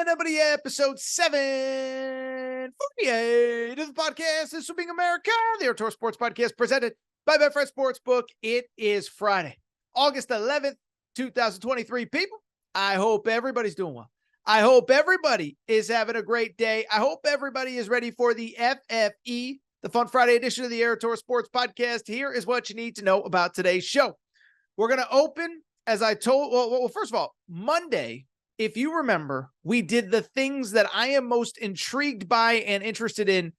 everybody, episode 748 of the podcast. This will be America, the Torres Sports Podcast presented by Betfred Sportsbook. It is Friday, August 11th, 2023. People, I hope everybody's doing well. I hope everybody is having a great day. I hope everybody is ready for the FFE, the Fun Friday edition of the Torres Sports Podcast. Here is what you need to know about today's show. We're going to open, as I told, well, first of all, Monday, if you remember, we did the things that I am most intrigued by and interested in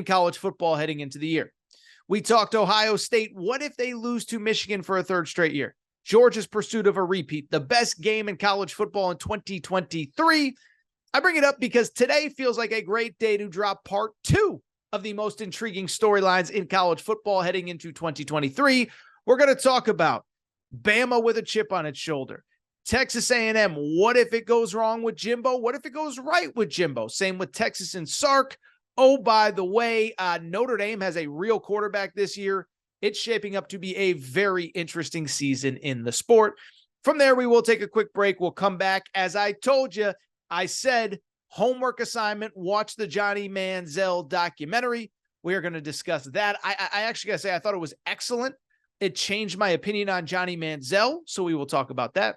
college football heading into the year. We talked Ohio State. What if they lose to Michigan for a third straight year? Georgia's pursuit of a repeat, the best game in college football in 2023. I bring it up because today feels like a great day to drop part 2 of the most intriguing storylines in college football heading into 2023. We're going to talk about Bama with a chip on its shoulder. Texas A&M, what if it goes wrong with Jimbo? What if it goes right with Jimbo? Same with Texas and Sark. Oh, by the way, Notre Dame has a real quarterback this year. It's shaping up to be a very interesting season in the sport. From there, we will take a quick break. We'll come back. As I told you, I said homework assignment, watch the Johnny Manziel documentary. We are going to discuss that. I actually got to say, I thought it was excellent. It changed my opinion on Johnny Manziel, so we will talk about that.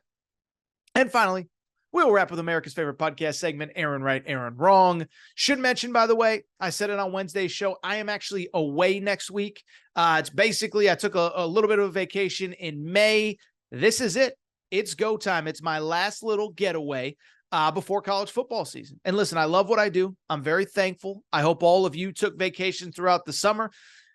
And finally, we will wrap with America's favorite podcast segment, Aaron Right, Aaron Wrong. Should mention, by the way, I said it on Wednesday's show, I am actually away next week. It's basically, I took a little bit of a vacation in May. This is it. It's go time. It's my last little getaway before college football season. And listen, I love what I do. I'm very thankful. I hope all of you took vacation throughout the summer.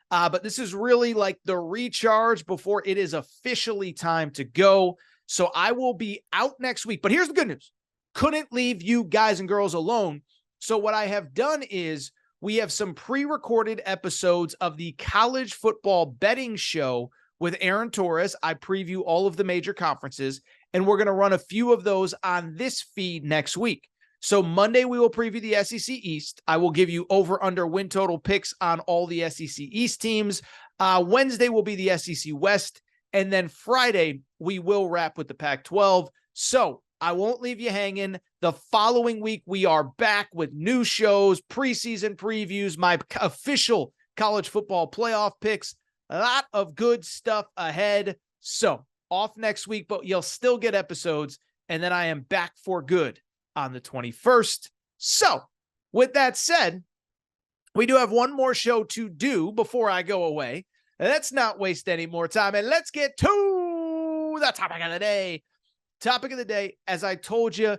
But this is really like the recharge before it is officially time to go. So I will be out next week. But here's the good news. Couldn't leave you guys and girls alone. So what I have done is we have some pre-recorded episodes of the college football betting show with Aaron Torres. I preview all of the major conferences, and we're going to run a few of those on this feed next week. So Monday, we will preview the SEC East. I will give you over-under win total picks on all the SEC East teams. Wednesday will be the SEC West. And then Friday, we will wrap with the Pac-12. So I won't leave you hanging. The following week, we are back with new shows, preseason previews, my official college football playoff picks. A lot of good stuff ahead. So off next week, but you'll still get episodes. And then I am back for good on the 21st. So with that said, we do have one more show to do before I go away. Let's not waste any more time, and let's get to the topic of the day. Topic of the day, as I told you,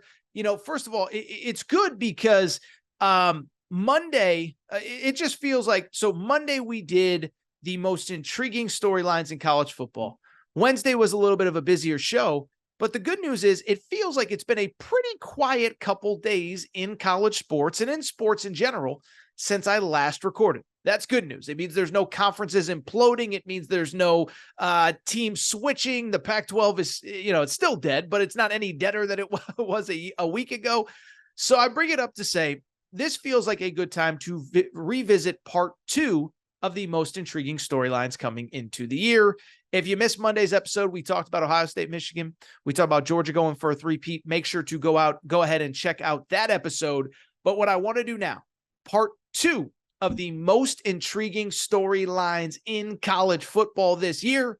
first of all, it's good because Monday, it just feels like, so Monday we did the most intriguing storylines in college football. Wednesday was a little bit of a busier show, but the good news is it feels like it's been a pretty quiet couple days in college sports and in sports in general since I last recorded. That's good news. It means there's no conferences imploding. It means there's no team switching. The Pac-12 is, it's still dead, but it's not any deader than it was a week ago. So I bring it up to say, this feels like a good time to revisit part 2 of the most intriguing storylines coming into the year. If you missed Monday's episode, we talked about Ohio State, Michigan. We talked about Georgia going for a three-peat. Make sure to go ahead and check out that episode. But what I want to do now, part 2 of the most intriguing storylines in college football this year.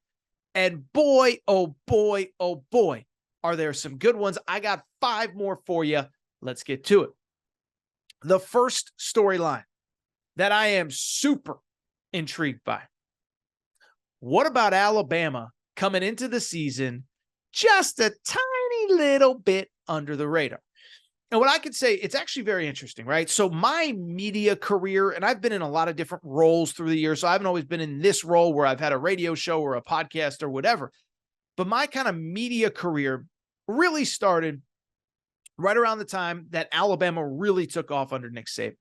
And boy, oh boy, oh boy, are there some good ones. I got 5 more for you. Let's get to it. The first storyline that I am super intrigued by. What about Alabama coming into the season just a tiny little bit under the radar? And what I could say, it's actually very interesting, right? So my media career, and I've been in a lot of different roles through the years, so I haven't always been in this role where I've had a radio show or a podcast or whatever. But my kind of media career really started right around the time that Alabama really took off under Nick Saban.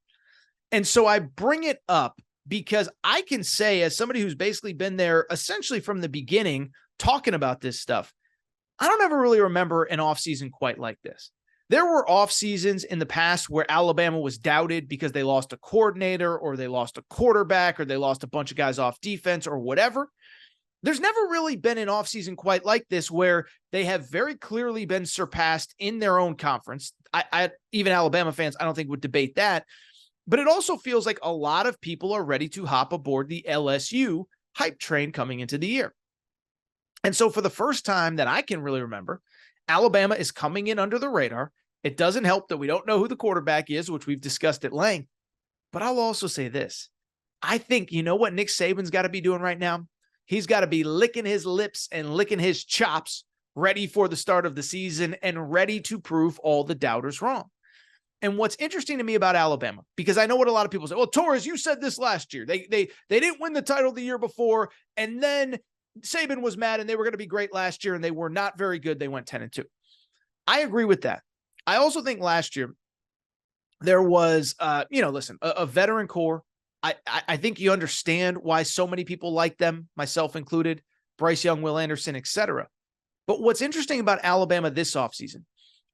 And so I bring it up because I can say, as somebody who's basically been there essentially from the beginning, talking about this stuff, I don't ever really remember an offseason quite like this. There were off seasons in the past where Alabama was doubted because they lost a coordinator or they lost a quarterback or they lost a bunch of guys off defense or whatever. There's never really been an offseason quite like this where they have very clearly been surpassed in their own conference. Even Alabama fans, I don't think would debate that. But it also feels like a lot of people are ready to hop aboard the LSU hype train coming into the year. And so for the first time that I can really remember, Alabama is coming in under the radar. It doesn't help that we don't know who the quarterback is, which we've discussed at length. But I'll also say this. I think, you know what Nick Saban's got to be doing right now? He's got to be licking his lips and licking his chops, ready for the start of the season and ready to prove all the doubters wrong. And what's interesting to me about Alabama, because I know what a lot of people say, well, Torres, you said this last year. They didn't win the title the year before, and then Saban was mad and they were going to be great last year, and they were not very good. They went 10-2. I agree with that. I also think last year there was, a veteran core. I think you understand why so many people like them, myself included, Bryce Young, Will Anderson, etc. But what's interesting about Alabama this offseason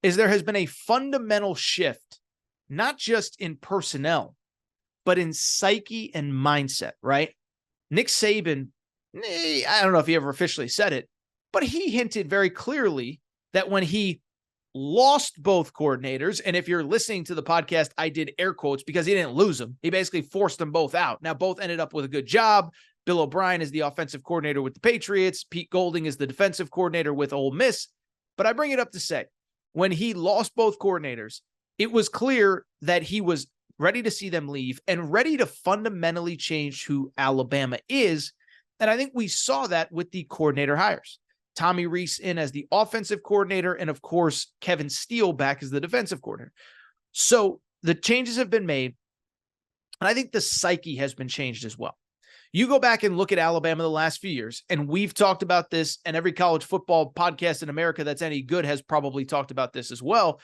is there has been a fundamental shift, not just in personnel, but in psyche and mindset, right? Nick Saban, I don't know if he ever officially said it, but he hinted very clearly that when he lost both coordinators, and if you're listening to the podcast, I did air quotes because he didn't lose them. He basically forced them both out. Now, both ended up with a good job. Bill O'Brien is the offensive coordinator with the Patriots. Pete Golding is the defensive coordinator with Ole Miss. But I bring it up to say, when he lost both coordinators, it was clear that he was ready to see them leave and ready to fundamentally change who Alabama is. And I think we saw that with the coordinator hires. Tommy Rees in as the offensive coordinator, and of course, Kevin Steele back as the defensive coordinator. So the changes have been made, and I think the psyche has been changed as well. You go back and look at Alabama the last few years, and we've talked about this, and every college football podcast in America that's any good has probably talked about this as well,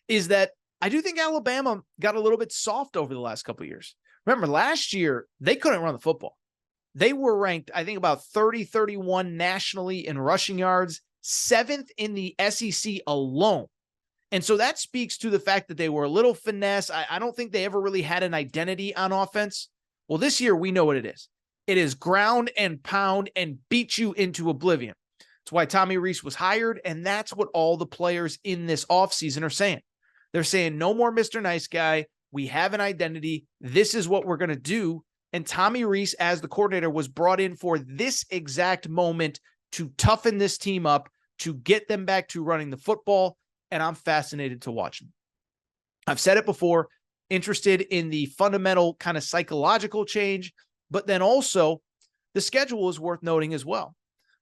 is that I do think Alabama got a little bit soft over the last couple of years. Remember, last year, they couldn't run the football. They were ranked, I think, about 31 nationally in rushing yards, 7th in the SEC alone. And so that speaks to the fact that they were a little finesse. I don't think they ever really had an identity on offense. Well, this year, we know what it is. It is ground and pound and beat you into oblivion. That's why Tommy Rees was hired, and that's what all the players in this offseason are saying. They're saying, no more Mr. Nice Guy. We have an identity. This is what we're going to do. And Tommy Rees, as the coordinator, was brought in for this exact moment to toughen this team up, to get them back to running the football, and I'm fascinated to watch them. I've said it before, interested in the fundamental kind of psychological change, but then also the schedule is worth noting as well.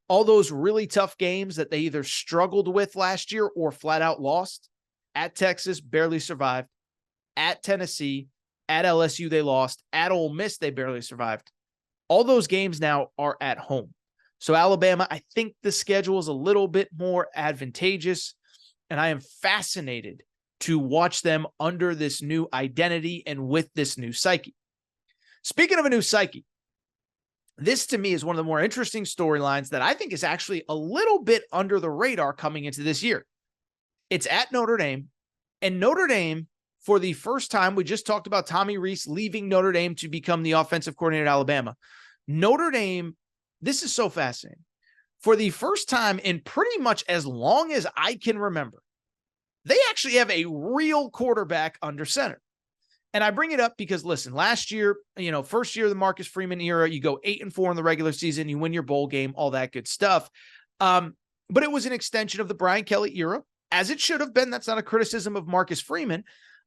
All those really tough games that they either struggled with last year or flat out lost. At Texas, barely survived. At Tennessee, at LSU, they lost. At Ole Miss, they barely survived. All those games now are at home. So Alabama, I think the schedule is a little bit more advantageous, and I am fascinated to watch them under this new identity and with this new psyche. Speaking of a new psyche, this to me is one of the more interesting storylines that I think is actually a little bit under the radar coming into this year. It's at Notre Dame, and Notre Dame, for the first time, we just talked about Tommy Rees leaving Notre Dame to become the offensive coordinator at Alabama. Notre Dame, this is so fascinating. For the first time in pretty much as long as I can remember, they actually have a real quarterback under center. And I bring it up because, listen, last year, first year of the Marcus Freeman era, you go 8-4 in the regular season, you win your bowl game, all that good stuff. But it was an extension of the Brian Kelly era, as it should have been. That's not a criticism of Marcus Freeman.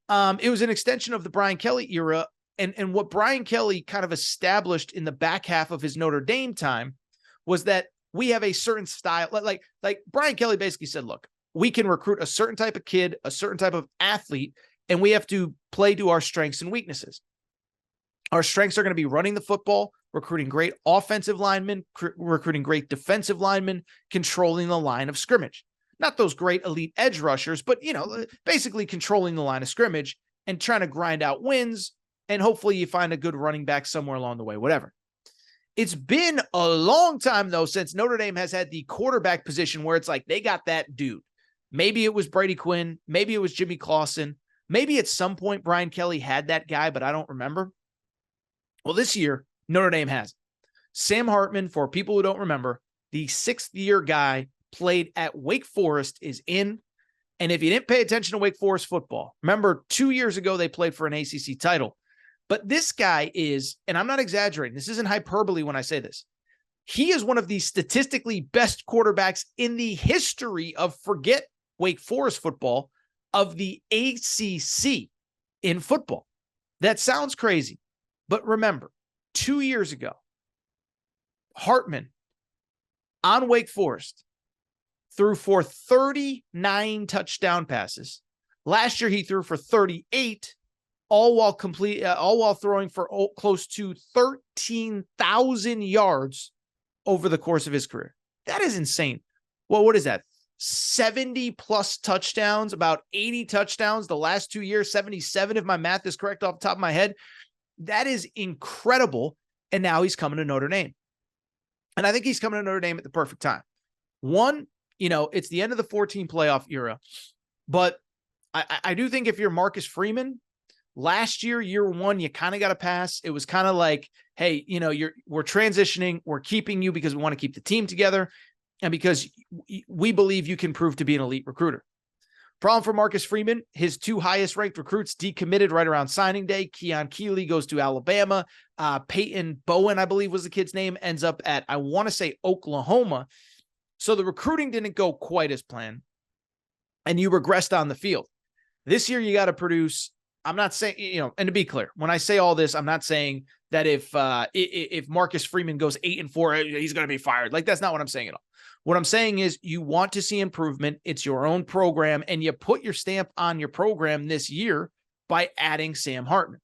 It was an extension of the Brian Kelly era. And what Brian Kelly kind of established in the back half of his Notre Dame time was that we have a certain style. Like Brian Kelly basically said, look, we can recruit a certain type of kid, a certain type of athlete, and we have to play to our strengths and weaknesses. Our strengths are going to be running the football, recruiting great offensive linemen, recruiting great defensive linemen, controlling the line of scrimmage. Not those great elite edge rushers, but, basically controlling the line of scrimmage and trying to grind out wins. And hopefully you find a good running back somewhere along the way, whatever. It's been a long time, though, since Notre Dame has had the quarterback position where it's like they got that dude. Maybe it was Brady Quinn. Maybe it was Jimmy Clausen. Maybe at some point Brian Kelly had that guy, but I don't remember. Well, this year, Notre Dame has it. Sam Hartman, for people who don't remember, the 6th-year guy, played at Wake Forest, is in. And if you didn't pay attention to Wake Forest football, remember 2 years ago they played for an ACC title. But this guy is, and I'm not exaggerating, this isn't hyperbole when I say this, he is one of the statistically best quarterbacks in the history of, forget Wake Forest football, of the ACC in football. That sounds crazy. But remember, 2 years ago, Hartman on Wake Forest threw for 39 touchdown passes. Last year, he threw for 38, all while throwing for close to 13,000 yards over the course of his career. That is insane. Well, what is that? 70 plus touchdowns, about 80 touchdowns the last 2 years, 77 if my math is correct off the top of my head. That is incredible. And now he's coming to Notre Dame. And I think he's coming to Notre Dame at the perfect time. One, it's the end of the 14 playoff era, but I do think if you're Marcus Freeman, last year, year one, you kind of got to pass. It was kind of like, hey, we're transitioning. We're keeping you because we want to keep the team together and because we believe you can prove to be an elite recruiter. Problem for Marcus Freeman, his 2 highest ranked recruits decommitted right around signing day. Keon Keeley goes to Alabama. Peyton Bowen, I believe was the kid's name, ends up at, I want to say, Oklahoma. So the recruiting didn't go quite as planned, and you regressed on the field. This year, you got to produce. I'm not saying, and to be clear, when I say all this, I'm not saying that if Marcus Freeman goes 8-4, he's going to be fired. Like, that's not what I'm saying at all. What I'm saying is you want to see improvement. It's your own program, and you put your stamp on your program this year by adding Sam Hartman.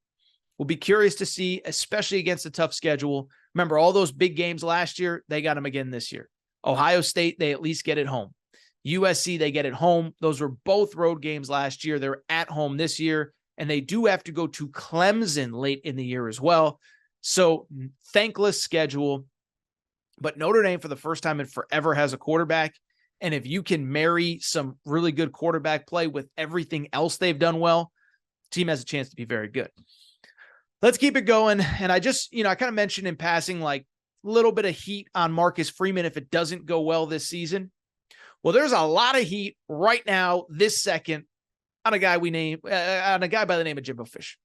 We'll be curious to see, especially against a tough schedule. Remember, all those big games last year, they got them again this year. Ohio State, they at least get it home. USC, they get it home. Those were both road games last year. They're at home this year, and they do have to go to Clemson late in the year as well. So thankless schedule. But Notre Dame, for the first time in forever, has a quarterback. And if you can marry some really good quarterback play with everything else they've done well, the team has a chance to be very good. Let's keep it going. And I just, I kind of mentioned in passing, like, a little bit of heat on Marcus Freeman if it doesn't go well this season. Well, there's a lot of heat right now, this second, on a guy by the name of Jimbo Fisher.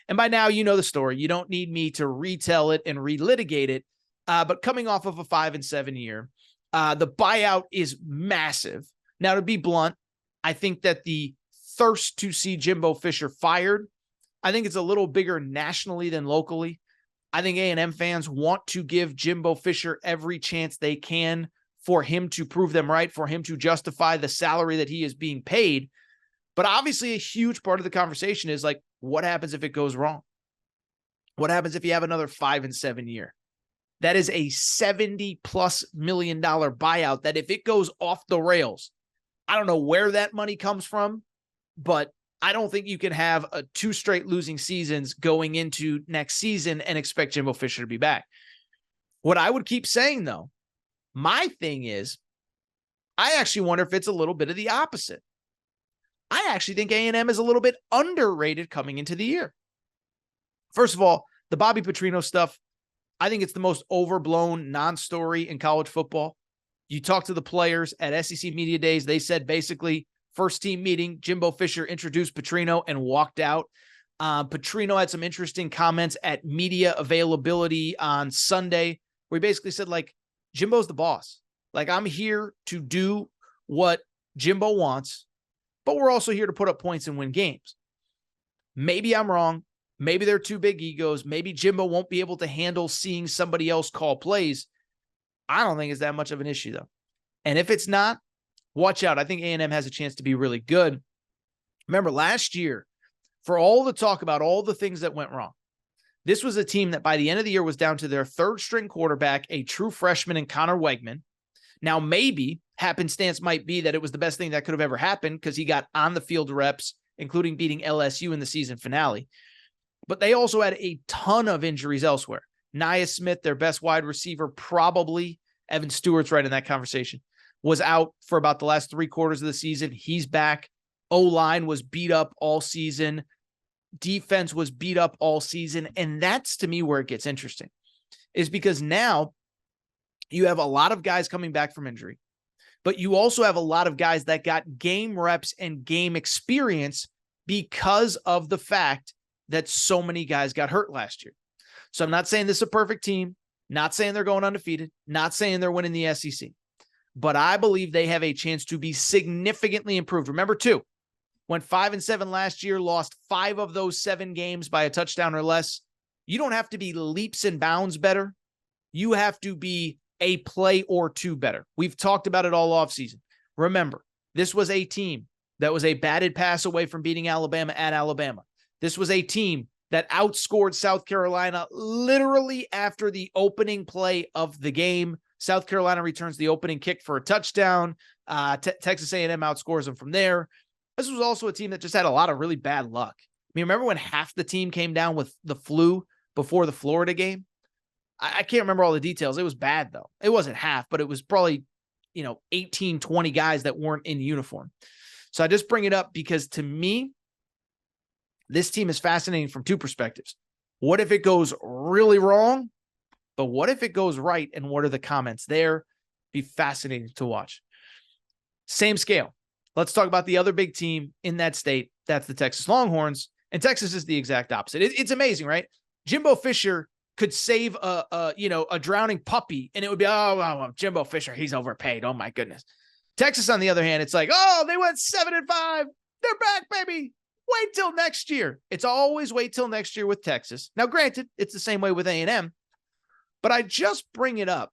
And by now, you know the story. You don't need me to retell it and relitigate it. But coming off of a 5-7 year, the buyout is massive. Now, to be blunt, I think that the thirst to see Jimbo Fisher fired, I think it's a little bigger nationally than locally. I think A&M fans want to give Jimbo Fisher every chance they can for him to prove them right, for him to justify the salary that he is being paid. But obviously a huge part of the conversation is like, what happens if it goes wrong? What happens if you have another 5-7 year? That is a $70+ million buyout that if it goes off the rails, I don't know where that money comes from, but I don't think you can have 2 straight losing seasons going into next season and expect Jimbo Fisher to be back. What I would keep saying, though, my thing is, I actually wonder if it's a little bit of the opposite. I actually think A&M is a little bit underrated coming into the year. First of all, the Bobby Petrino stuff, I think it's the most overblown non-story in college football. You talk to the players at SEC Media Days, they said basically, first team meeting, Jimbo Fisher introduced Petrino and walked out. Petrino had some interesting comments at media availability on Sunday, where he basically said, like, Jimbo's the boss. Like, I'm here to do what Jimbo wants, but we're also here to put up points and win games. Maybe I'm wrong. Maybe they're 2 big egos. Maybe Jimbo won't be able to handle seeing somebody else call plays. I don't think it's that much of an issue, though. And if it's not, watch out. I think A&M has a chance to be really good. Remember, last year, for all the talk about all the things that went wrong, this was a team that by the end of the year was down to their 3rd-string quarterback, a true freshman in Connor Wegman. Now, maybe happenstance might be that it was the best thing that could have ever happened because he got on the field reps, including beating LSU in the season finale. But they also had a ton of injuries elsewhere. Nia Smith, their best wide receiver, probably, Evan Stewart's right in that conversation, was out for about the last 3 quarters of the season. He's back. O-line was beat up all season. Defense was beat up all season. And that's, to me, where it gets interesting, is because now You have a lot of guys coming back from injury, but you also have a lot of guys that got game reps and game experience because of the fact that so many guys got hurt last year. So I'm not saying this is a perfect team, not saying they're going undefeated, not saying they're winning the SEC, but I believe they have a chance to be significantly improved. Remember, too, went 5-7 last year, lost 5 of those 7 games by a touchdown or less. You don't have to be leaps and bounds better. You have to be a play or 2 better. We've talked about it all offseason. Remember, this was a team that was a batted pass away from beating Alabama at Alabama. This was a team that outscored South Carolina literally after the opening play of the game. South Carolina returns the opening kick for a touchdown. Texas A&M outscores them from there. This was also a team that just had a lot of really bad luck. I mean, remember when half the team came down with the flu before the Florida game? I can't remember all the details. It was bad, though. It wasn't half, but it was probably, 18, 20 guys that weren't in uniform. So I just bring it up because to me, this team is fascinating from 2 perspectives. What if it goes really wrong? But what if it goes right? And what are the comments there? Be fascinating to watch. Same scale. Let's talk about the other big team in that state. That's the Texas Longhorns. And Texas is the exact opposite. It's amazing, right? Jimbo Fisher could save a drowning puppy, and it would be, Jimbo Fisher, he's overpaid. Oh my goodness. Texas, on the other hand, it's like, they went 7-5. They're back, baby. Wait till next year. It's always wait till next year with Texas. Now, granted, it's the same way with A&M, but I just bring it up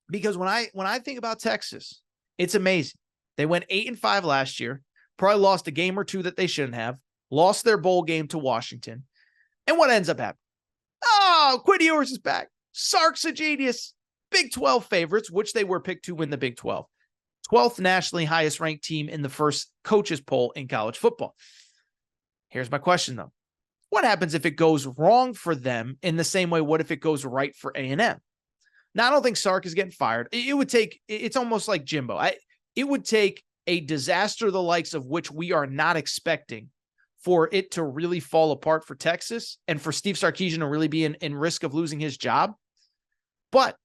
because when I think about Texas, it's amazing. They went 8-5 last year, probably lost a game or 2 that they shouldn't have, lost their bowl game to Washington. And what ends up happening? Quinn Ewers is back. Sark's a genius. Big 12 favorites, which they were picked to win the Big 12. 12th nationally highest ranked team in the first coaches poll in college football. Here's my question, though. What happens if it goes wrong for them in the same way? What if it goes right for A&M? Now, I don't think Sark is getting fired. It's almost like Jimbo. It would take a disaster the likes of which we are not expecting for it to really fall apart for Texas and for Steve Sarkisian to really be in risk of losing his job. But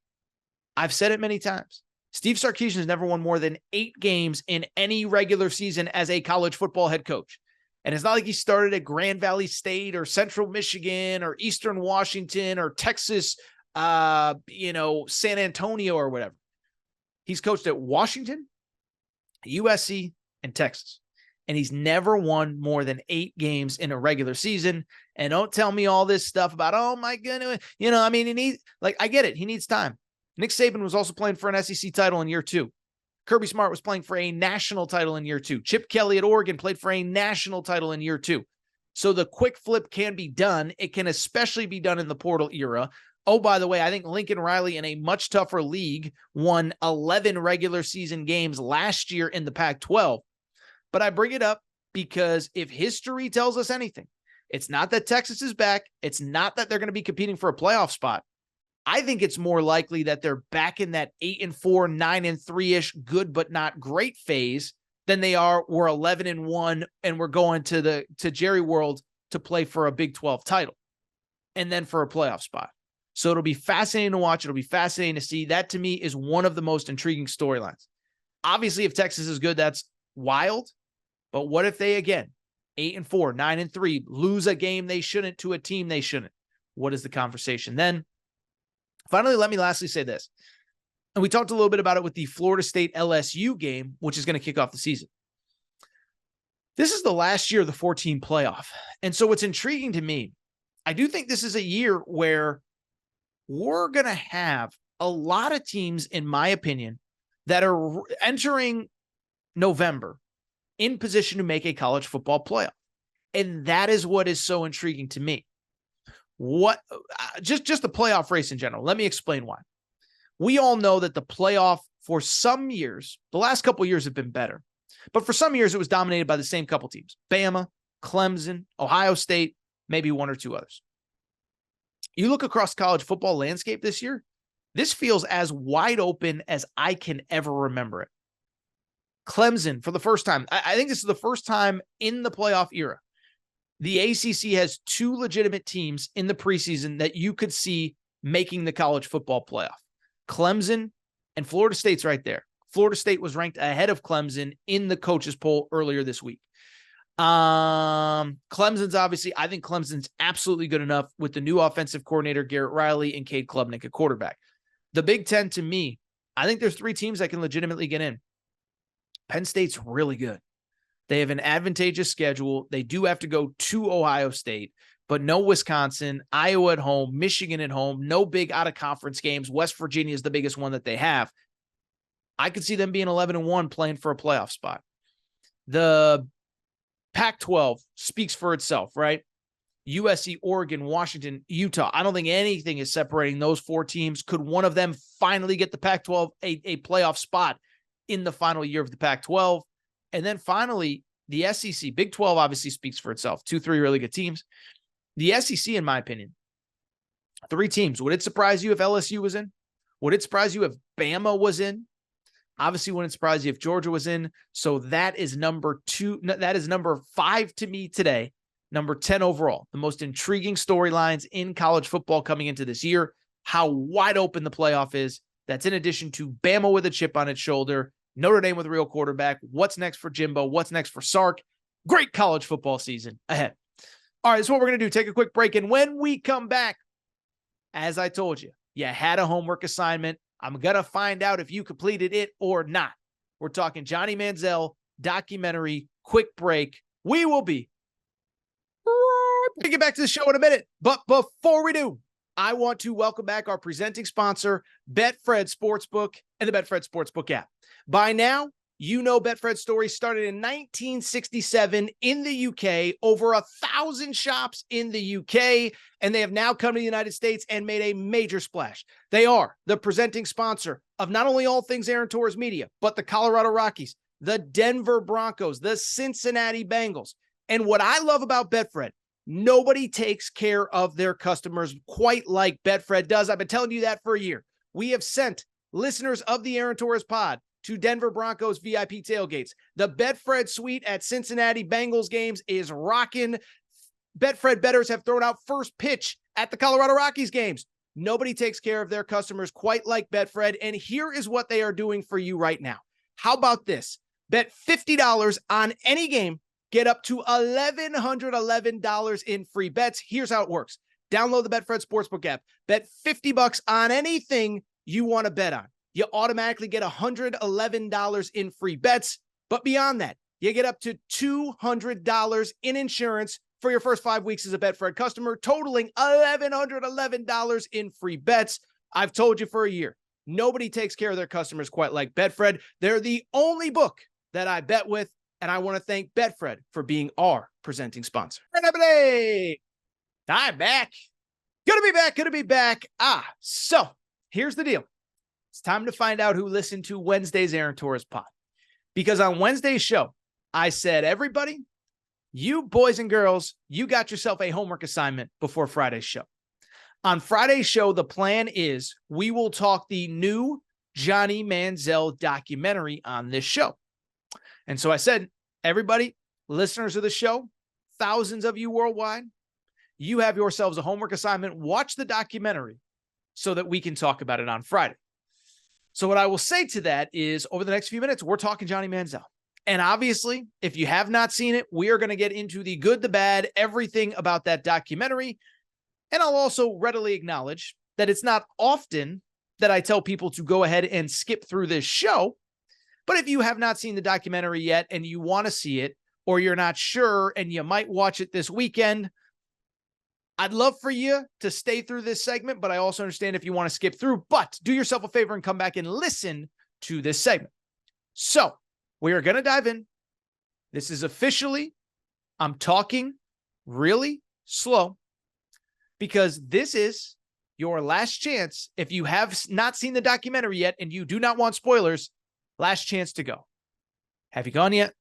I've said it many times. Steve Sarkisian has never won more than 8 games in any regular season as a college football head coach. And it's not like he started at Grand Valley State or Central Michigan or Eastern Washington or Texas, San Antonio or whatever. He's coached at Washington, USC, and Texas. And he's never won more than 8 games in a regular season. And don't tell me all this stuff about, oh my goodness, I get it. He needs time. Nick Saban was also playing for an SEC title in year 2. Kirby Smart was playing for a national title in year 2. Chip Kelly at Oregon played for a national title in year 2. So the quick flip can be done. It can especially be done in the portal era. Oh, by the way, I think Lincoln Riley in a much tougher league won 11 regular season games last year in the Pac-12. But I bring it up because if history tells us anything, it's not that Texas is back. It's not that they're going to be competing for a playoff spot. I think it's more likely that they're back in that 8-4, 9-3-ish good but not great phase than they are. We're 11-1 and we're going to Jerry World to play for a Big 12 title and then for a playoff spot. So it'll be fascinating to watch. It'll be fascinating to see. That to me is one of the most intriguing storylines. Obviously, if Texas is good, that's wild. But what if they, again, 8-4, 9-3, lose a game they shouldn't to a team they shouldn't? What is the conversation then? Finally, let me lastly say this. And we talked a little bit about it with the Florida State LSU game, which is going to kick off the season. This is the last year of the 14 playoff. And so what's intriguing to me, I do think this is a year where we're going to have a lot of teams, in my opinion, that are entering November in position to make a college football playoff. And that is what is so intriguing to me. Just the playoff race in general. Let me explain why. We all know that the playoff for some years, the last couple of years have been better, but for some years it was dominated by the same couple teams: Bama, Clemson, Ohio State, maybe 1 or 2 others. You look across college football landscape this year, this feels as wide open as I can ever remember it. Clemson, for the first time, I think this is the first time in the playoff era, the ACC has 2 legitimate teams in the preseason that you could see making the college football playoff. Clemson and Florida State's right there. Florida State was ranked ahead of Clemson in the coaches poll earlier this week. Clemson's obviously, I think Clemson's absolutely good enough with the new offensive coordinator, Garrett Riley, and Cade Klubnik at quarterback. The Big Ten, to me, I think there's 3 teams that can legitimately get in. Penn State's really good. They have an advantageous schedule. They do have to go to Ohio State, but no Wisconsin, Iowa at home, Michigan at home, no big out-of-conference games. West Virginia is the biggest one that they have. I could see them being 11-1 playing for a playoff spot. The Pac-12 speaks for itself, right? USC, Oregon, Washington, Utah. I don't think anything is separating those 4 teams. Could one of them finally get the Pac-12 a playoff spot in the final year of the Pac-12? And then finally, the SEC. Big 12 obviously speaks for itself. 2-3 really good teams. The SEC, in my opinion, 3 teams. Would it surprise you if LSU was in? Would it surprise you if Bama was in? Obviously, wouldn't surprise you if Georgia was in. So that is number 2. That is number 5 to me today. Number 10 overall. The most intriguing storylines in college football coming into this year. How wide open the playoff is. That's in addition to Bama with a chip on its shoulder. Notre Dame with a real quarterback. What's next for Jimbo? What's next for Sark? Great college football season ahead. All right, that's what we're going to do. Take a quick break. And when we come back, as I told you, you had a homework assignment. I'm going to find out if you completed it or not. We're talking Johnny Manziel, documentary, quick break. We will be get back to the show in a minute. But before we do, I want to welcome back our presenting sponsor, Betfred Sportsbook and the Betfred Sportsbook app. By now, you know Betfred's story started in 1967 in the UK, over 1,000 shops in the UK, and they have now come to the United States and made a major splash. They are the presenting sponsor of not only all things Aaron Torres Media, but the Colorado Rockies, the Denver Broncos, the Cincinnati Bengals. And what I love about Betfred, nobody takes care of their customers quite like Betfred does. I've been telling you that for a year. We have sent listeners of the Aaron Torres pod to Denver Broncos VIP tailgates. The Betfred suite at Cincinnati Bengals games is rocking. Betfred bettors have thrown out first pitch at the Colorado Rockies games. Nobody takes care of their customers quite like Betfred, and here is what they are doing for you right now. How about this? Bet $50 on any game, get up to $1,111 in free bets. Here's how it works. Download the Betfred Sportsbook app. Bet $50 on anything you want to bet on. You automatically get $111 in free bets. But beyond that, you get up to $200 in insurance for your first 5 weeks as a Betfred customer, totaling $1,111 in free bets. I've told you for a year, nobody takes care of their customers quite like Betfred. They're the only book that I bet with, and I want to thank Betfred for being our presenting sponsor. I'm back. Good to be back. So here's the deal. It's time to find out who listened to Wednesday's Aaron Torres pod. Because on Wednesday's show, I said, everybody, you boys and girls, you got yourself a homework assignment before Friday's show. On Friday's show, the plan is we will talk the new Johnny Manziel documentary on this show. And so I said, everybody, listeners of the show, thousands of you worldwide, you have yourselves a homework assignment. Watch the documentary so that we can talk about it on Friday. So what I will say to that is over the next few minutes, we're talking Johnny Manziel. And obviously, if you have not seen it, we are going to get into the good, the bad, everything about that documentary. And I'll also readily acknowledge that it's not often that I tell people to go ahead and skip through this show. But if you have not seen the documentary yet and you want to see it, or you're not sure and you might watch it this weekend, I'd love for you to stay through this segment, but I also understand if you want to skip through. But do yourself a favor and come back and listen to this segment. So we are going to dive in. This is officially, I'm talking really slow because this is your last chance. If you have not seen the documentary yet and you do not want spoilers, last chance to go. Have you gone yet?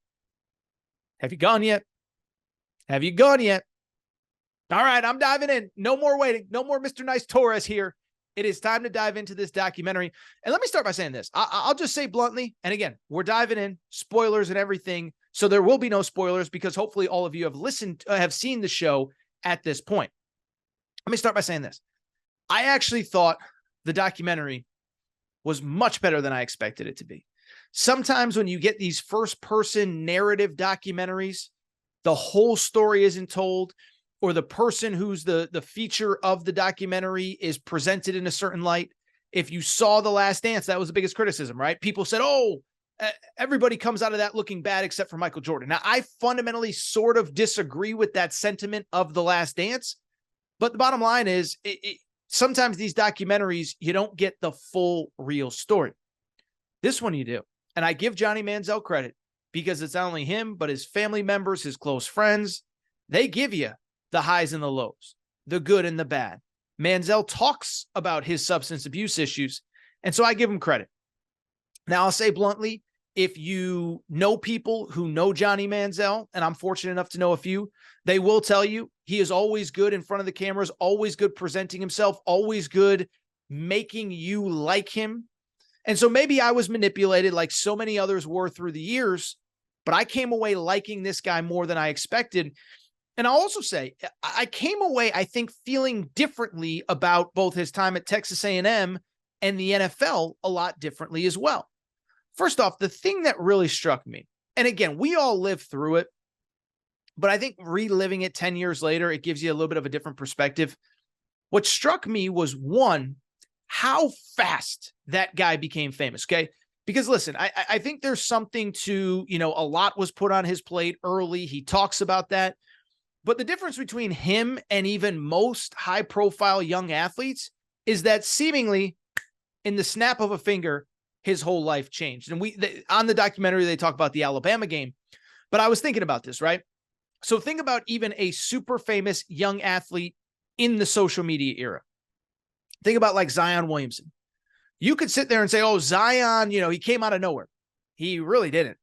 Have you gone yet? Have you gone yet? All right, I'm diving in. No more waiting. No more Mr. Nice Torres here. It is time to dive into this documentary. And let me start by saying this. I'll just say bluntly, and again, we're diving in, spoilers and everything. So there will be no spoilers because hopefully all of you have seen the show at this point. Let me start by saying this. I actually thought the documentary was much better than I expected it to be. Sometimes when you get these first-person narrative documentaries, the whole story isn't told, or the person who's the feature of the documentary is presented in a certain light. If you saw The Last Dance, that was the biggest criticism, right? People said, oh, everybody comes out of that looking bad except for Michael Jordan. Now, I fundamentally sort of disagree with that sentiment of The Last Dance, but the bottom line is sometimes these documentaries, you don't get the full real story. This one you do. And I give Johnny Manziel credit because it's not only him, but his family members, his close friends. They give you the highs and the lows, the good and the bad. Manziel talks about his substance abuse issues, and so I give him credit. Now, I'll say bluntly, if you know people who know Johnny Manziel, and I'm fortunate enough to know a few, they will tell you he is always good in front of the cameras, always good presenting himself, always good making you like him. And so maybe I was manipulated like so many others were through the years, but I came away liking this guy more than I expected. And I'll also say I came away, I think, feeling differently about both his time at Texas A&M and the NFL a lot differently as well. First off, the thing that really struck me, and again, we all lived through it, but I think reliving it 10 years later, it gives you a little bit of a different perspective. What struck me was, one, how fast that guy became famous, okay? Because listen, I think there's something to, a lot was put on his plate early. He talks about that. But the difference between him and even most high-profile young athletes is that seemingly in the snap of a finger, his whole life changed. And on the documentary, they talk about the Alabama game. But I was thinking about this, right? So think about even a super famous young athlete in the social media era. Think about like Zion Williamson. You could sit there and say, oh, Zion, he came out of nowhere. He really didn't.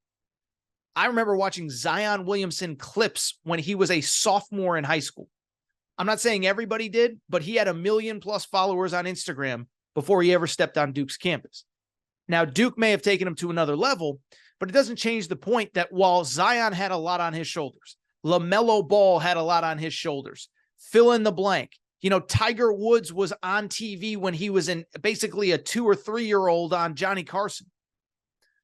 I remember watching Zion Williamson clips when he was a sophomore in high school. I'm not saying everybody did, but he had 1 million+ followers on Instagram before he ever stepped on Duke's campus. Now, Duke may have taken him to another level, but it doesn't change the point that while Zion had a lot on his shoulders, LaMelo Ball had a lot on his shoulders, fill in the blank. Tiger Woods was on TV when he was basically a 2 or 3-year-old on Johnny Carson.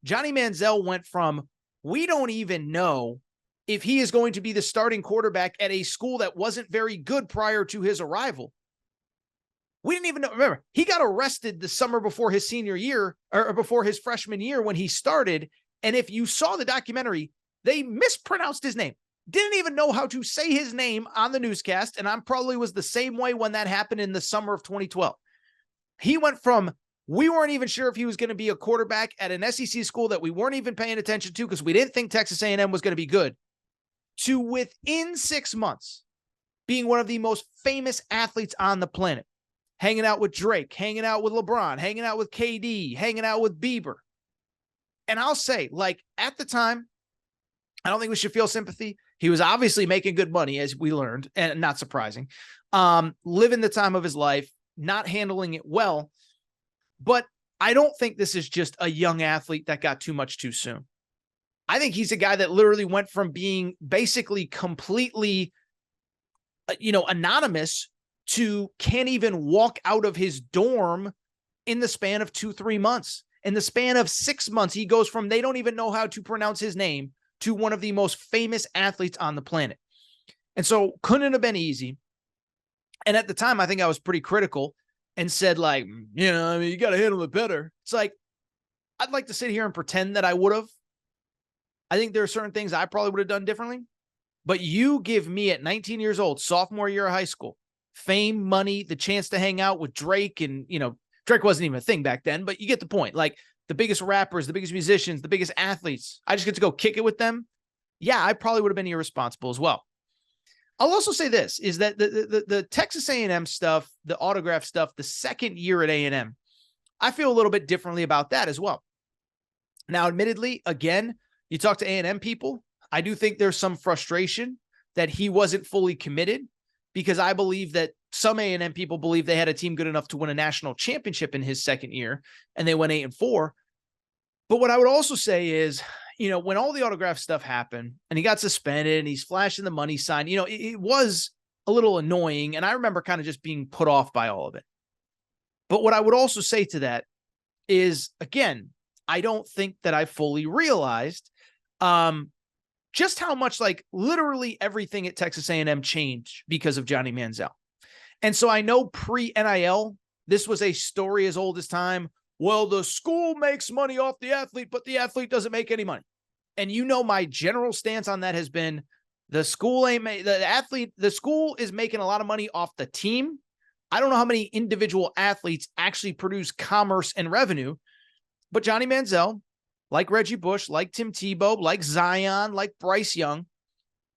Johnny Manziel went from, we don't even know if he is going to be the starting quarterback at a school that wasn't very good prior to his arrival. We didn't even know. Remember, he got arrested the summer before his senior year or before his freshman year when he started. And if you saw the documentary, they mispronounced his name. Didn't even know how to say his name on the newscast. And I probably was the same way when that happened in the summer of 2012. He went from, we weren't even sure if he was going to be a quarterback at an SEC school that we weren't even paying attention to because we didn't think Texas A&M was going to be good, to within 6 months being one of the most famous athletes on the planet, hanging out with Drake, hanging out with LeBron, hanging out with KD, hanging out with Bieber. And I'll say, at the time, I don't think we should feel sympathy. He was obviously making good money, as we learned, and not surprising. Living the time of his life, not handling it well. But I don't think this is just a young athlete that got too much too soon. I think he's a guy that literally went from being basically completely, anonymous to can't even walk out of his dorm in the span of 2-3 months. In the span of 6 months, he goes from they don't even know how to pronounce his name to one of the most famous athletes on the planet. And so couldn't have been easy. And at the time, I think I was pretty critical and said, you got to handle it better. It's like, I'd like to sit here and pretend that I would have. I think there are certain things I probably would have done differently. But you give me at 19 years old, sophomore year of high school, fame, money, the chance to hang out with Drake. And, Drake wasn't even a thing back then, but you get the point. The biggest rappers, the biggest musicians, the biggest athletes. I just get to go kick it with them. Yeah, I probably would have been irresponsible as well. I'll also say this, is that the Texas A&M stuff, the autograph stuff, the second year at A&M, I feel a little bit differently about that as well. Now, admittedly, again, you talk to A&M people, I do think there's some frustration that he wasn't fully committed, because I believe that some A&M people believe they had a team good enough to win a national championship in his second year, and they went 8-4. But what I would also say is, when all the autograph stuff happened and he got suspended and he's flashing the money sign, it was a little annoying. And I remember kind of just being put off by all of it. But what I would also say to that is, again, I don't think that I fully realized just how much, like, literally everything at Texas A&M changed because of Johnny Manziel. And so I know pre-NIL, this was a story as old as time. Well, the school makes money off the athlete, but the athlete doesn't make any money. And you know, my general stance on that has been the school the school is making a lot of money off the team. I don't know how many individual athletes actually produce commerce and revenue, but Johnny Manziel, like Reggie Bush, like Tim Tebow, like Zion, like Bryce Young,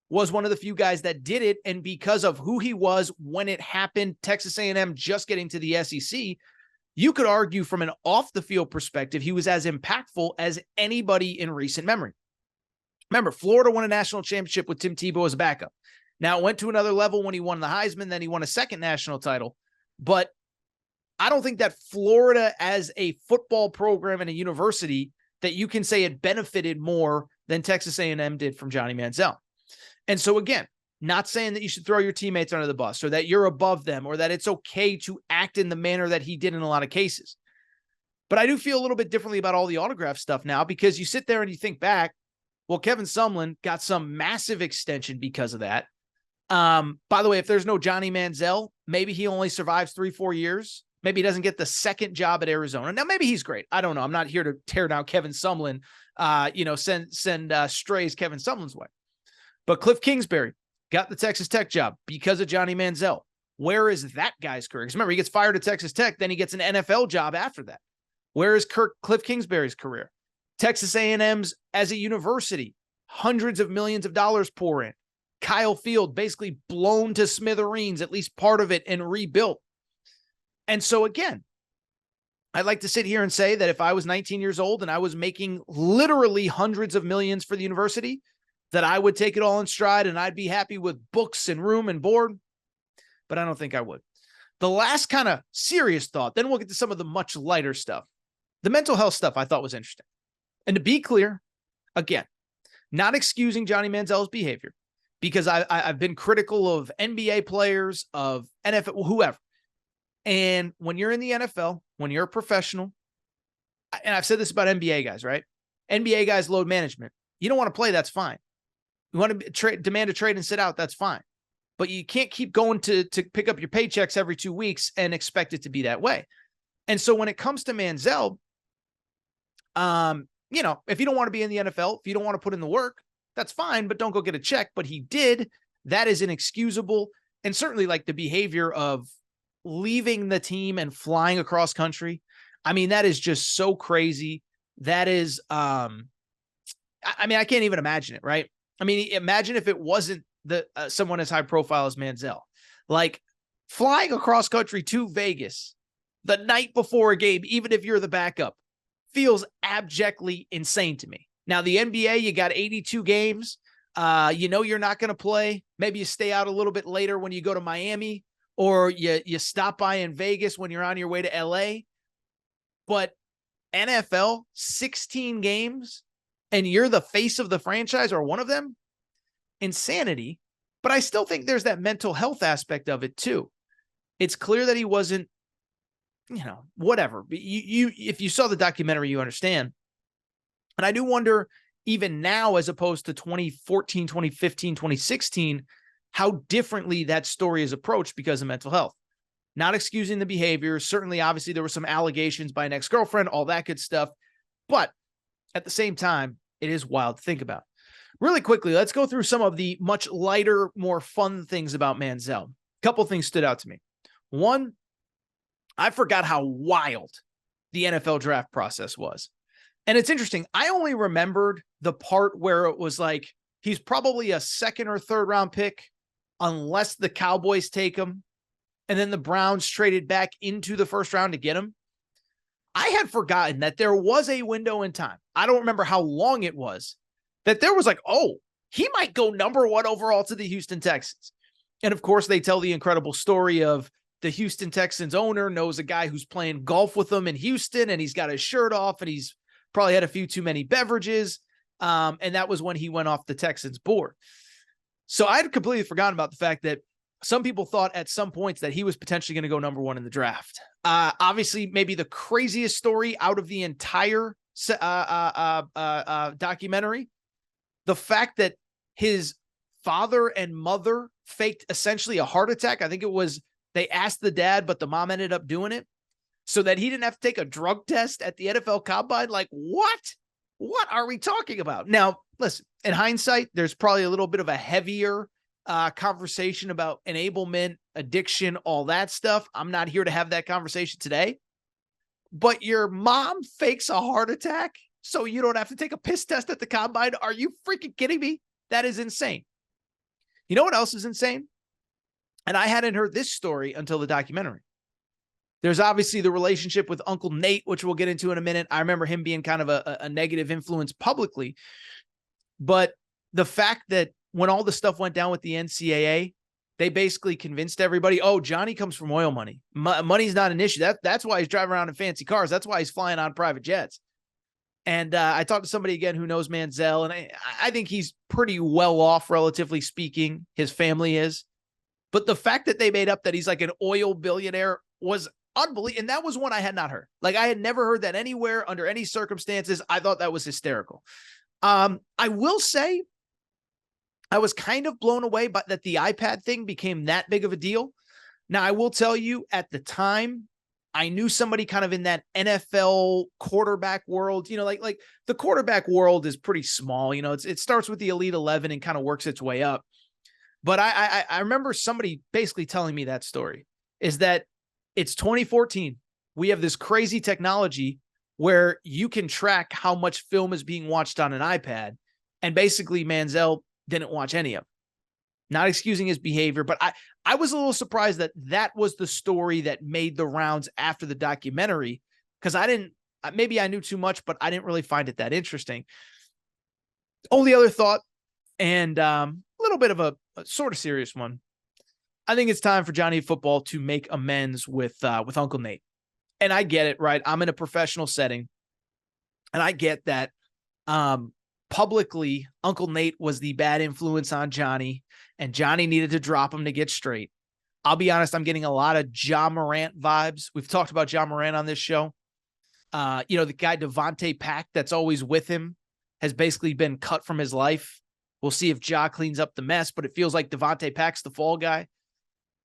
was one of the few guys that did it. And because of who he was when it happened, Texas A&M just getting to the SEC, you could argue from an off-the-field perspective, he was as impactful as anybody in recent memory. Remember, Florida won a national championship with Tim Tebow as a backup. Now, it went to another level when he won the Heisman, then he won a second national title. But I don't think that Florida as a football program and a university that you can say it benefited more than Texas A&M did from Johnny Manziel. And so, again, not saying that you should throw your teammates under the bus or that you're above them or that it's okay to act in the manner that he did in a lot of cases. But I do feel a little bit differently about all the autograph stuff now, because you sit there and you think back, well, Kevin Sumlin got some massive extension because of that. By the way, if there's no Johnny Manziel, maybe he only survives 3-4 years. Maybe he doesn't get the second job at Arizona. Now, maybe he's great. I don't know. I'm not here to tear down Kevin Sumlin, send strays Kevin Sumlin's way. But Cliff Kingsbury got the Texas Tech job because of Johnny Manziel. Where is that guy's career? Because remember, he gets fired at Texas Tech, then he gets an NFL job after that. Where is Cliff Kingsbury's career? Texas A&M's as a university, hundreds of millions of dollars pour in. Kyle Field basically blown to smithereens, at least part of it, and rebuilt. And so, again, I'd like to sit here and say that if I was 19 years old and I was making literally hundreds of millions for the university, that I would take it all in stride and I'd be happy with books and room and board. But I don't think I would. The last kind of serious thought, then we'll get to some of the much lighter stuff. The mental health stuff I thought was interesting. And to be clear, again, not excusing Johnny Manziel's behavior, because I've been critical of NBA players, of NFL, whoever. And when you're in the NFL, when you're a professional, and I've said this about NBA guys, right? NBA guys, load management. You don't want to play, that's fine. You want to demand a trade and sit out, that's fine. But you can't keep going to pick up your paychecks every 2 weeks and expect it to be that way. And so when it comes to Manziel, if you don't want to be in the NFL, if you don't want to put in the work, that's fine, but don't go get a check. But he did. That is inexcusable. And certainly, like, the behavior of leaving the team and flying across country. I mean, that is just so crazy. That is, I can't even imagine it, right? I mean, imagine if it wasn't someone as high profile as Manziel, like flying across country to Vegas the night before a game, even if you're the backup, feels abjectly insane to me. Now, the NBA, you got 82 games. You're not going to play. Maybe you stay out a little bit later when you go to Miami, or you stop by in Vegas when you're on your way to LA. But NFL, 16 games, and you're the face of the franchise or one of them? Insanity. But I still think there's that mental health aspect of it too. It's clear that he wasn't, whatever. If you saw the documentary, you understand. And I do wonder, even now, as opposed to 2014, 2015, 2016, how differently that story is approached because of mental health. Not excusing the behavior. Certainly, obviously, there were some allegations by an ex-girlfriend, all that good stuff. But at the same time, it is wild to think about. Really quickly, let's go through some of the much lighter, more fun things about Manziel. A couple things stood out to me. One, I forgot how wild the NFL draft process was. And it's interesting. I only remembered the part where it was like, he's probably a second or third round pick unless the Cowboys take him. And then the Browns traded back into the first round to get him. I had forgotten that there was a window in time. I don't remember how long it was, that there was like, oh, he might go number 1 overall to the Houston Texans. And of course, they tell the incredible story of the Houston Texans owner knows a guy who's playing golf with them in Houston, and he's got his shirt off, and he's probably had a few too many beverages. And that was when he went off the Texans board. So I'd completely forgotten about the fact that some people thought at some points that he was potentially going to go number 1 in the draft. Obviously, maybe the craziest story out of the entire documentary, the fact that his father and mother faked essentially a heart attack. I think it was, they asked the dad, but the mom ended up doing it so that he didn't have to take a drug test at the NFL Combine. Like, what? What are we talking about? Now, listen, in hindsight, there's probably a little bit of a heavier conversation about enablement, addiction, all that stuff. I'm not here to have that conversation today. But your mom fakes a heart attack so you don't have to take a piss test at the Combine? Are you freaking kidding me? That is insane. You know what else is insane? And I hadn't heard this story until the documentary. There's obviously the relationship with Uncle Nate, which we'll get into in a minute. I remember him being kind of a negative influence publicly. But the fact that when all the stuff went down with the NCAA, they basically convinced everybody, oh, Johnny comes from oil money. Money's not an issue. That's why he's driving around in fancy cars. That's why he's flying on private jets. And I talked to somebody again who knows Manziel, and I think he's pretty well off, relatively speaking. His family is. But the fact that they made up that he's like an oil billionaire was unbelievable. And that was one I had not heard. Like, I had never heard that anywhere under any circumstances. I thought that was hysterical. I will say I was kind of blown away by that the iPad thing became that big of a deal. Now, I will tell you, at the time, I knew somebody kind of in that NFL quarterback world. You know, like the quarterback world is pretty small. You know, it starts with the Elite 11 and kind of works its way up. But I remember somebody basically telling me that story, is that it's 2014. We have this crazy technology where you can track how much film is being watched on an iPad. And basically Manziel didn't watch any of it. Not excusing his behavior, but I was a little surprised that that was the story that made the rounds after the documentary, because maybe I knew too much, but I didn't really find it that interesting. Only other thought, and a little bit of a sort of serious one. I think it's time for Johnny Football to make amends with Uncle Nate. And I get it, right? I'm in a professional setting, and I get that publicly Uncle Nate was the bad influence on Johnny, and Johnny needed to drop him to get straight. I'll be honest, I'm getting a lot of Ja Morant vibes. We've talked about Ja Morant on this show. The guy Devontae Pack that's always with him has basically been cut from his life. We'll see if Ja cleans up the mess, but it feels like Devontae Pack's the fall guy.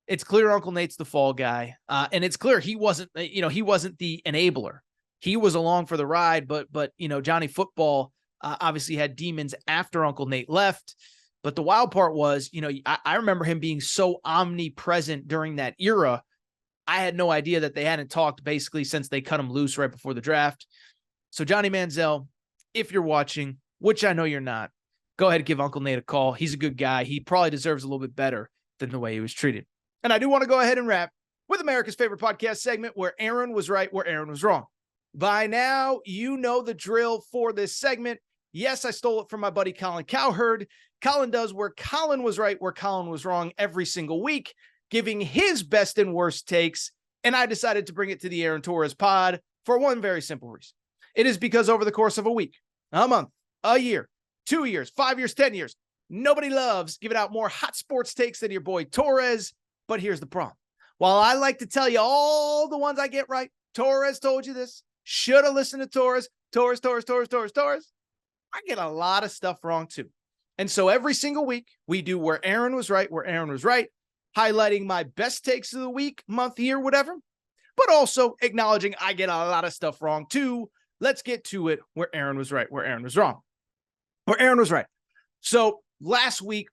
It's clear Uncle Nate's the fall guy. And it's clear he wasn't the enabler. He was along for the ride, but Johnny Football obviously had demons after Uncle Nate left. But the wild part was, I remember him being so omnipresent during that era. I had no idea that they hadn't talked basically since they cut him loose right before the draft. So Johnny Manziel, if you're watching, which I know you're not, go ahead and give Uncle Nate a call. He's a good guy. He probably deserves a little bit better than the way he was treated. And I do want to go ahead and wrap with America's favorite podcast segment, where Aaron was right, where Aaron was wrong. By now, you know the drill for this segment. Yes, I stole it from my buddy Colin Cowherd. Colin does where Colin was right, where Colin was wrong every single week, giving his best and worst takes. And I decided to bring it to the Aaron Torres pod for one very simple reason. It is because over the course of a week, a month, a year, 2 years, 5 years, 10 years, nobody loves giving out more hot sports takes than your boy Torres. But here's the problem. While I like to tell you all the ones I get right, Torres told you this, should have listened to Torres, I get a lot of stuff wrong too. And so every single week we do where Aaron was right, highlighting my best takes of the week, month, year, whatever, but also acknowledging I get a lot of stuff wrong too. Let's get to it where Aaron was right, where Aaron was wrong, where Aaron was right. So last week,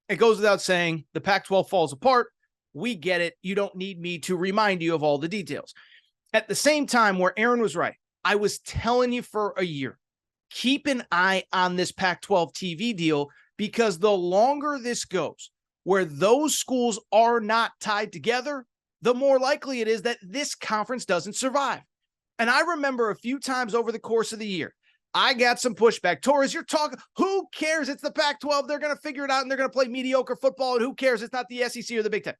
it goes without saying, the Pac-12 falls apart. We get it. You don't need me to remind you of all the details. At the same time, where Aaron was right, I was telling you for a year, keep an eye on this Pac-12 TV deal, because the longer this goes, where those schools are not tied together, the more likely it is that this conference doesn't survive. And I remember a few times over the course of the year, I got some pushback. Torres, you're talking, who cares? It's the Pac-12. They're going to figure it out, and they're going to play mediocre football, and who cares? It's not the SEC or the Big Ten.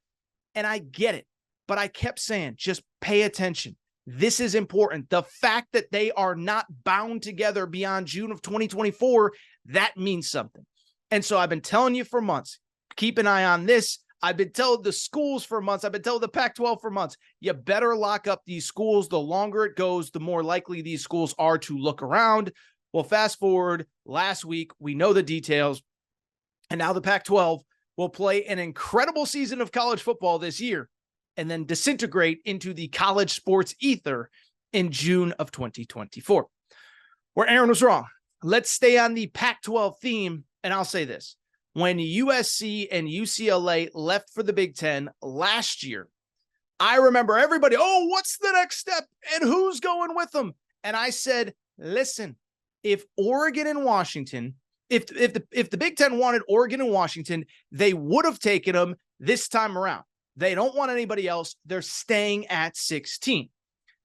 And I get it, but I kept saying, just pay attention. This is important. The fact that they are not bound together beyond June of 2024, that means something. And so I've been telling you for months, keep an eye on this. I've been telling the schools for months. I've been telling the Pac-12 for months. You better lock up these schools. The longer it goes, the more likely these schools are to look around. Well, fast forward last week, we know the details. And now the Pac-12 will play an incredible season of college football this year and then disintegrate into the college sports ether in June of 2024. Where Aaron was wrong. Let's stay on the Pac-12 theme, and I'll say this. When USC and UCLA left for the Big Ten last year, I remember everybody, oh, what's the next step and who's going with them? And I said, listen, if Oregon and Washington, if the Big Ten wanted Oregon and Washington, they would have taken them this time around. They don't want anybody else. They're staying at 16.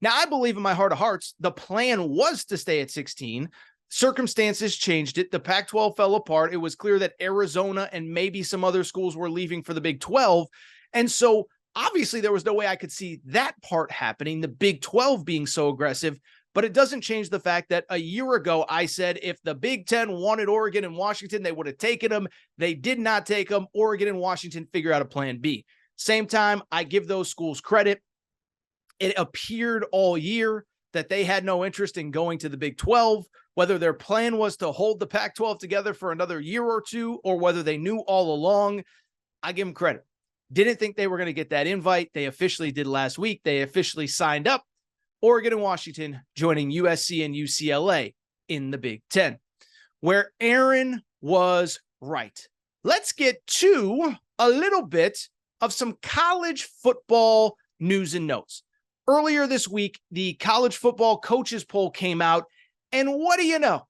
Now, I believe in my heart of hearts, the plan was to stay at 16. Circumstances changed it. The Pac-12 fell apart. It was clear that Arizona and maybe some other schools were leaving for the Big 12. And so obviously there was no way I could see that part happening, the Big 12 being so aggressive. But it doesn't change the fact that a year ago I said if the Big 10 wanted Oregon and Washington, they would have taken them. They did not take them. Oregon and Washington figure out a plan B. Same time, I give those schools credit. It appeared all year that they had no interest in going to the Big 12, whether their plan was to hold the Pac-12 together for another year or two, or whether they knew all along. I give them credit. Didn't think they were going to get that invite. They officially did last week. They officially signed up. Oregon and Washington joining USC and UCLA in the Big 10, where Aaron was right. Let's get to a little bit of some college football news and notes. Earlier this week, the college football coaches poll came out, and what do you know?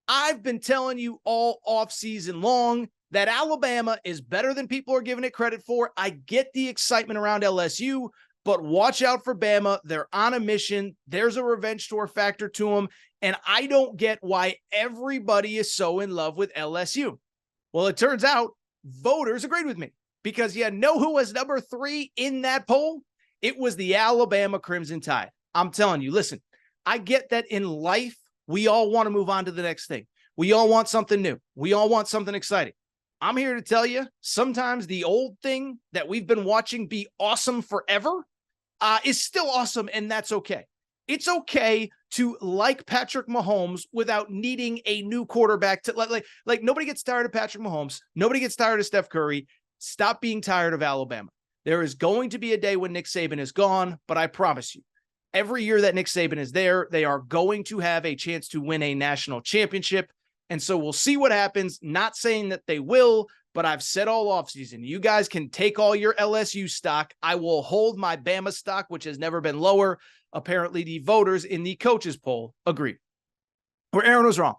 I've been telling you all offseason long that Alabama is better than people are giving it credit for. I get the excitement around LSU, but watch out for Bama. They're on a mission. There's a revenge tour factor to them, and I don't get why everybody is so in love with LSU. Well, it turns out voters agreed with me, because you know who was number 3 in that poll? It was the Alabama Crimson Tide. I'm telling you, listen, I get that in life, we all want to move on to the next thing. We all want something new. We all want something exciting. I'm here to tell you, sometimes the old thing that we've been watching be awesome forever is still awesome, and that's okay. It's okay to like Patrick Mahomes without needing a new quarterback. To like nobody gets tired of Patrick Mahomes. Nobody gets tired of Steph Curry. Stop being tired of Alabama. There is going to be a day when Nick Saban is gone, but I promise you, every year that Nick Saban is there, they are going to have a chance to win a national championship. And so we'll see what happens. Not saying that they will, but I've said all offseason, you guys can take all your LSU stock. I will hold my Bama stock, which has never been lower. Apparently, the voters in the coaches poll agree. Where Aaron was wrong.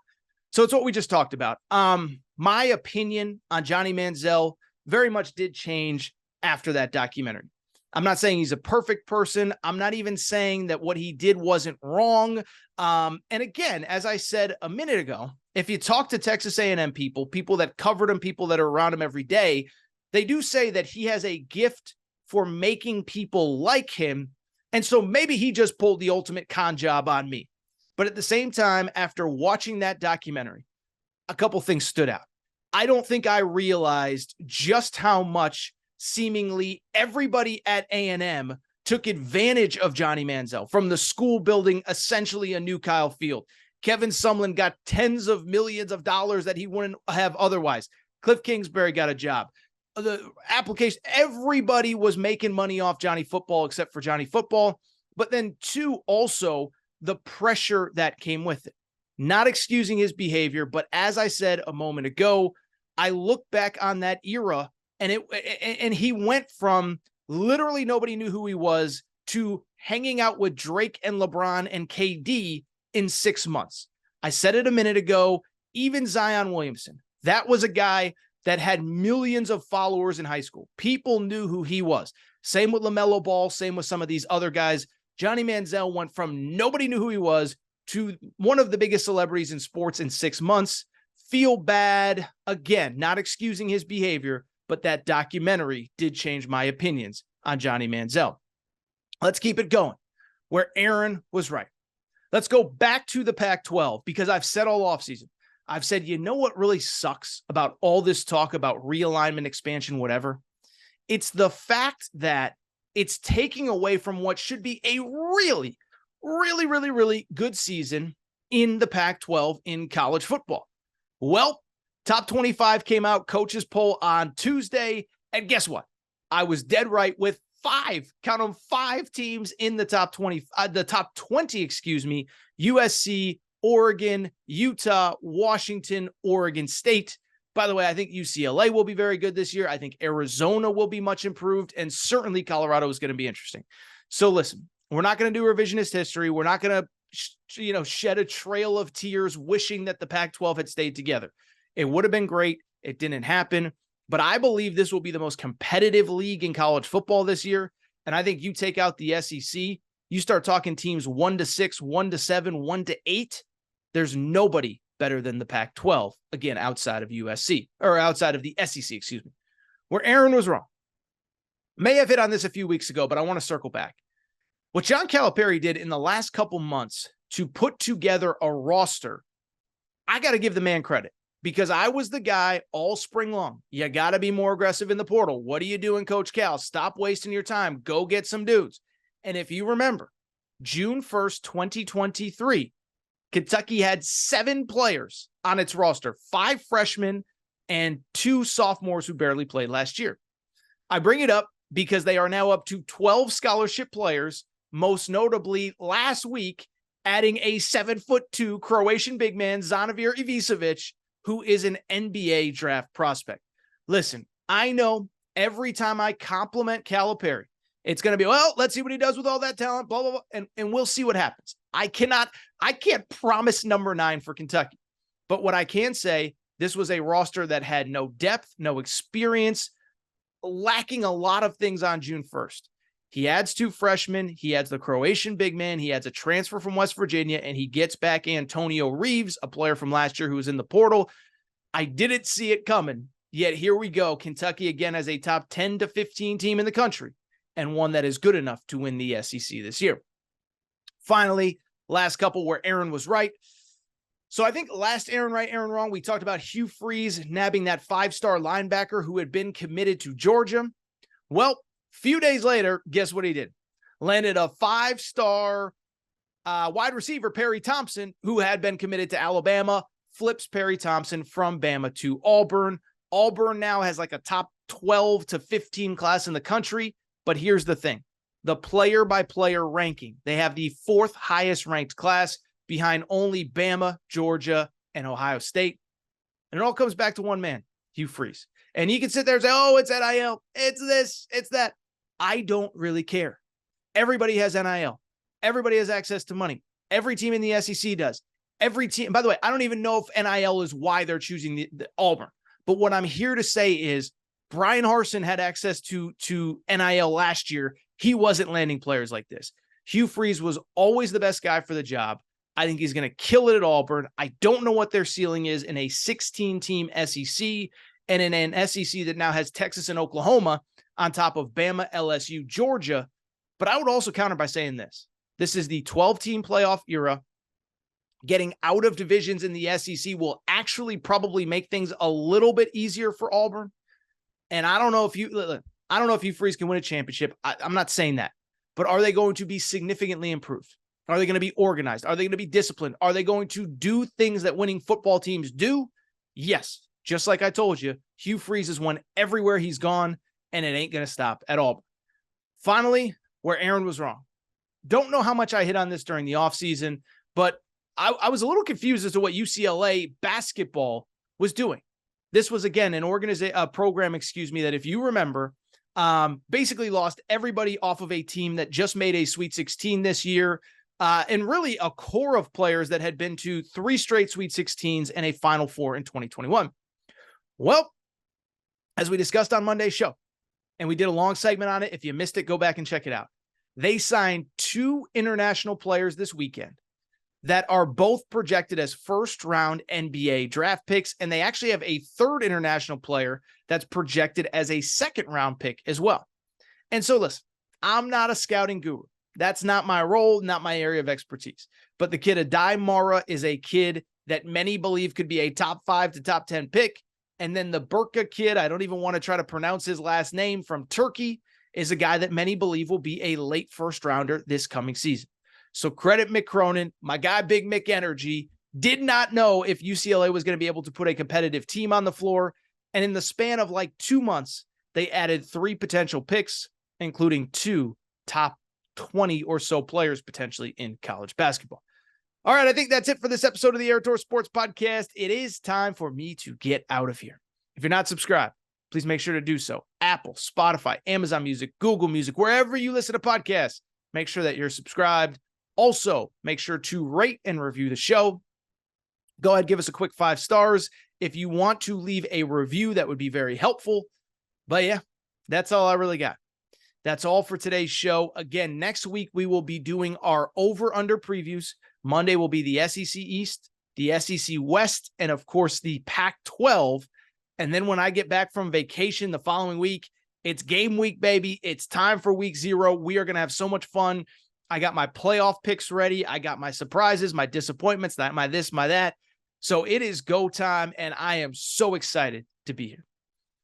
So it's what we just talked about. My opinion on Johnny Manziel very much did change after that documentary. I'm not saying he's a perfect person. I'm not even saying that what he did wasn't wrong. And again, as I said a minute ago, if you talk to Texas A&M people that covered him, people that are around him every day, they do say that he has a gift for making people like him. And so maybe he just pulled the ultimate con job on me. But at the same time, after watching that documentary, a couple things stood out. I don't think I realized just how much seemingly everybody at A&M took advantage of Johnny Manziel, from the school building essentially a new Kyle Field. Kevin Sumlin got tens of millions of dollars that he wouldn't have otherwise. Cliff Kingsbury got a job. The application, everybody was making money off Johnny Football except for Johnny Football. But then two, also the pressure that came with it. Not excusing his behavior, but as I said a moment ago, I look back on that era, and he went from literally nobody knew who he was to hanging out with Drake and LeBron and KD in 6 months. I said it a minute ago, even Zion Williamson, that was a guy that had millions of followers in high school. People knew who he was. Same with LaMelo Ball, same with some of these other guys. Johnny Manziel went from nobody knew who he was to one of the biggest celebrities in sports in 6 months. Feel bad. Again, not excusing his behavior, but that documentary did change my opinions on Johnny Manziel. Let's keep it going, where Aaron was right. Let's go back to the Pac-12, because I've said all offseason, I've said, you know what really sucks about all this talk about realignment, expansion, whatever? It's the fact that it's taking away from what should be a really, really, really, really good season in the Pac-12 in college football. Well, top 25 came out, coaches poll on Tuesday, and guess what? I was dead right with count them, 5 teams in the top 20, USC, Oregon, Utah, Washington, Oregon State. By the way, I think UCLA will be very good this year. I think Arizona will be much improved, and certainly Colorado is going to be interesting. So listen, we're not going to do revisionist history. We're not going to, shed a trail of tears wishing that the Pac-12 had stayed together. It would have been great. It didn't happen. But I believe this will be the most competitive league in college football this year. And I think you take out the SEC, you start talking teams 1-6, 1-7, 1-8. There's nobody better than the Pac-12, again, outside of USC, or outside of the SEC, where Aaron was wrong. May have hit on this a few weeks ago, but I want to circle back. What John Calipari did in the last couple months to put together a roster, I got to give the man credit. Because I was the guy all spring long. You got to be more aggressive in the portal. What are you doing, Coach Cal? Stop wasting your time. Go get some dudes. And if you remember, June 1st, 2023, Kentucky had 7 players on its roster, 5 freshmen and 2 sophomores who barely played last year. I bring it up because they are now up to 12 scholarship players, most notably last week, adding a 7'2" Croatian big man, Zvonimir Ivicevic, who is an NBA draft prospect. Listen, I know every time I compliment Calipari, it's going to be, well, let's see what he does with all that talent, blah, blah, blah, and we'll see what happens. I can't promise number 9 for Kentucky. But what I can say, this was a roster that had no depth, no experience, lacking a lot of things on June 1st. He adds 2 freshmen. He adds the Croatian big man. He adds a transfer from West Virginia, and he gets back Antonio Reeves, a player from last year who was in the portal. I didn't see it coming, yet here we go. Kentucky again as a top 10 to 15 team in the country, and one that is good enough to win the SEC this year. Finally, last couple where Aaron was right. So I think last Aaron right, Aaron wrong, we talked about Hugh Freeze nabbing that 5-star linebacker who had been committed to Georgia. Well, few days later, guess what he did? Landed a 5-star wide receiver, Perry Thompson, who had been committed to Alabama, flips Perry Thompson from Bama to Auburn. Auburn now has like a top 12 to 15 class in the country. But here's the thing, the player-by-player ranking. They have the 4th highest ranked class behind only Bama, Georgia, and Ohio State. And it all comes back to one man, Hugh Freeze. And you can sit there and say, oh, it's NIL, it's this, it's that. I don't really care. Everybody has NIL. Everybody has access to money. Every team in the SEC does. Every team, by the way, I don't even know if NIL is why they're choosing the Auburn. But what I'm here to say is Brian Harsin had access to NIL last year. He wasn't landing players like this. Hugh Freeze was always the best guy for the job. I think he's going to kill it at Auburn. I don't know what their ceiling is in a 16-team SEC and in an SEC that now has Texas and Oklahoma on top of Bama, LSU, Georgia. But I would also counter by saying this. This is the 12-team playoff era. Getting out of divisions in the SEC will actually probably make things a little bit easier for Auburn. And I don't know if Hugh Freeze can win a championship. I'm not saying that. But are they going to be significantly improved? Are they going to be organized? Are they going to be disciplined? Are they going to do things that winning football teams do? Yes. Just like I told you, Hugh Freeze has won everywhere he's gone, and it ain't going to stop at all. Finally, where Aaron was wrong. Don't know how much I hit on this during the offseason, but I was a little confused as to what UCLA basketball was doing. This was, again, an program, that if you remember, basically lost everybody off of a team that just made a Sweet 16 this year, and really a core of players that had been to 3 straight Sweet 16s and a Final Four in 2021. Well, as we discussed on Monday's show, and we did a long segment on it, if you missed it, go back and check it out. They signed 2 international players this weekend that are both projected as first-round NBA draft picks, and they actually have a 3rd international player that's projected as a second-round pick as well. And so, listen, I'm not a scouting guru. That's not my role, not my area of expertise. But the kid Adai Mara is a kid that many believe could be a top 5 to top 10 pick. And then the Burka kid, I don't even want to try to pronounce his last name, from Turkey, is a guy that many believe will be a late first rounder this coming season. So credit Mick Cronin, my guy, Big Mick Energy, did not know if UCLA was going to be able to put a competitive team on the floor. And in the span of like 2 months, they added 3 potential picks, including 2 top 20 or so players potentially in college basketball. All right, I think that's it for this episode of the Aaron Torres Sports Podcast. It is time for me to get out of here. If you're not subscribed, please make sure to do so. Apple, Spotify, Amazon Music, Google Music, wherever you listen to podcasts, make sure that you're subscribed. Also, make sure to rate and review the show. Go ahead, give us a quick 5 stars. If you want to leave a review, that would be very helpful. But yeah, that's all I really got. That's all for today's show. Again, next week, we will be doing our over-under previews. Monday will be the SEC East, the SEC West, and of course, the Pac-12. And then when I get back from vacation the following week, it's game week, baby. It's time for week 0. We are going to have so much fun. I got my playoff picks ready. I got my surprises, my disappointments, my this, my that. So it is go time, and I am so excited to be here.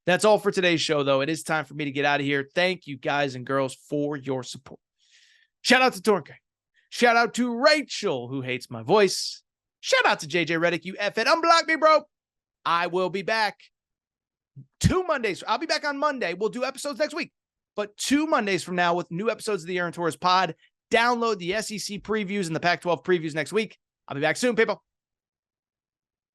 That's all for today's show, though. It is time for me to get out of here. Thank you, guys and girls, for your support. Shout out to Torque. Shout out to Rachel, who hates my voice. Shout out to JJ Redick, you F it. Unblock me, bro. I will be back 2 Mondays. I'll be back on Monday. We'll do episodes next week, but 2 Mondays from now with new episodes of the Aaron Torres Pod. Download the SEC previews and the Pac-12 previews next week. I'll be back soon, people.